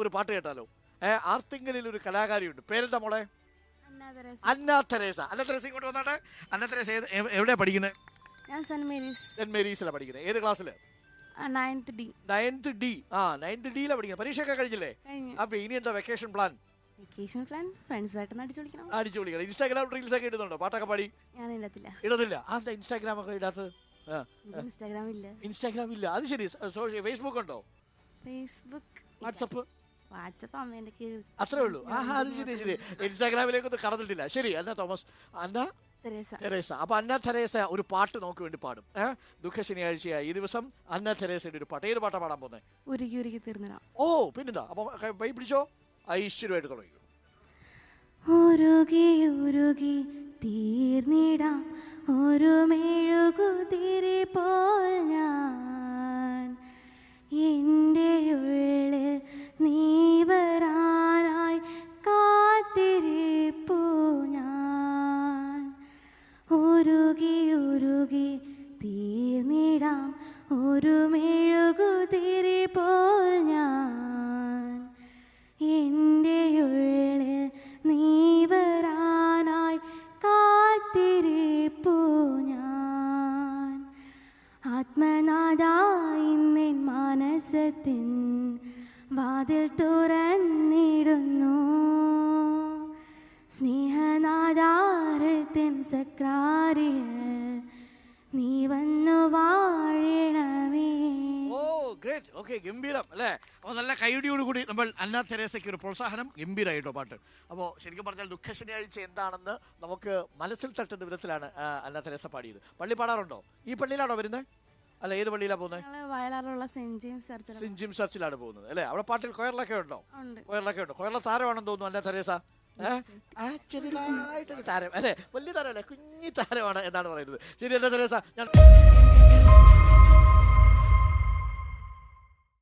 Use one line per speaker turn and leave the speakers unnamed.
നമുക്കൊരു പാട്ട് കേട്ടാലോ? ആർത്തിങ്കലിൽ ഒരു കലാകാരിയുണ്ട്, പേരെന്താ മോളെ? അന്ന തെരേസ. അന്ന തെരേസ ഇങ്ങോട്ട് വന്നാട്ടെ. അന്ന തെരേസ എവിടെയാ പഠിക്കുന്നത്?
ഞാൻ
സെന്റ് മേരീസിലാണ് പഠിക്കുന്നത്. ഏത് ക്ലാസ്സില്?
9th D.
9th D. 9th D യിലാണ് പഠിക്കുന്നത്. പരീക്ഷയൊക്കെ കഴിഞ്ഞില്ലേ? അപ്പൊ ഇനി എന്താ വെക്കേഷൻ പ്ലാൻ?
വെക്കേഷൻ പ്ലാൻ ഫ്രണ്ട്സായിട്ട് അടിച്ചു
വിളിക്കണം. ഇൻസ്റ്റാഗ്രാം റീൽസ് ഒക്കെ ഇടുന്നുണ്ടോ? പാട്ടൊക്കെ പാടി
ഞാൻ
ഇടത്തില്ല. എന്താ ഇൻസ്റ്റാഗ്രാം ഒക്കെ ഇടാത്തത്? ഇൻസ്റ്റാഗ്രാം ഇല്ല. അത് ശരി. ഫേസ്ബുക്ക് ഉണ്ടോ? വാട്സപ്പ്
അമ്മേന്റെ
അത്രേ ഉള്ളൂ. അത് ശരി. ഇൻസ്റ്റാഗ്രാമിലേക്കൊന്നും കടന്നിട്ടില്ല. ശരി. അന്ന തോമസ്, അന്ന തെരേസ. അപ്പൊ അന്ന തെരേസ ഒരു പാട്ട് നമുക്ക് വേണ്ടി പാടും. ദുഃഖ ശനിയാഴ്ചയായ ഈ ദിവസം അന്ന തെരേസയുടെ ഒരു പാട്ട്. ഏത് പാട്ടാ പാടാൻ പോകുന്നത്?
ഉരുകി ഉരുകി തീർന്നിടാം.
ഓ പിന്നെന്താ. അപ്പൊ കൈ പിടിച്ചോ, ഐശ്വര്യമായിട്ട് തുടങ്ങി.
ഉരുകി ഉരുകി തീർന്നിടാം ഒരു മെഴുകുതിരി പോൽ ഞാൻ, എൻ്റെ ഉള്ളിൽ നീ വരാനായി കാത്തിരിപ്പു ഞാൻ. ഉരുകി ഉരുകി തീർന്നിടാം ഒരു മെഴുകുതിരി പോൽ ഞാൻ, എൻ്റെ ഉള്ളിൽ നീ വരാനായി കാത്തിരിപ്പു ഞാൻ. ആത്മനാഥ ഇന്നെൻ മനസ്സത്തിൻ വാതിൽ തുറന്നിടുന്നു, സ്നേഹനാദാരത്തിൻ സക്രാരിയ നീ വന്നു വാഴണമേ.
ഗ്രേറ്റ്. ഓക്കെ, ഗംഭീരം അല്ലേ? അപ്പോൾ നല്ല കൈയടിയോടുകൂടി നമ്മൾ അന്ന തെരേസയ്ക്ക് ഒരു പ്രോത്സാഹനം. ഗംഭീരമായിട്ടോ പാട്ട്. അപ്പോൾ ശരിക്കും പറഞ്ഞാൽ ദുഃഖ ശനിയാഴ്ച എന്താണെന്ന് നമുക്ക് മനസ്സിൽ തട്ടുന്ന വിധത്തിലാണ് അന്ന തെരേസ പാടിയത്. പള്ളി പാടാറുണ്ടോ? ഈ പള്ളിയിലാണോ വരുന്നത്? അല്ല, ഏത് പള്ളിയിലാണ് പോകുന്നത്?
വയലാറുള്ള സെന്റ് ജെയിംസ്
ചർച്ചിലാണ് പോകുന്നത് അല്ലേ? അവിടെ പാട്ടിൽ കൊയറിലൊക്കെ ഉണ്ടോ? കൊയറിലെ താരമാണെന്ന് തോന്നുന്നു അന്ന തെരേസ. ചെറുതായിട്ടൊരു താരം അല്ലേ? വലിയ താരമല്ലേ, കുഞ്ഞി താരമാണ് എന്നാണ് പറയുന്നത്. ശരി അന്ന തെരേസ, ഞാൻ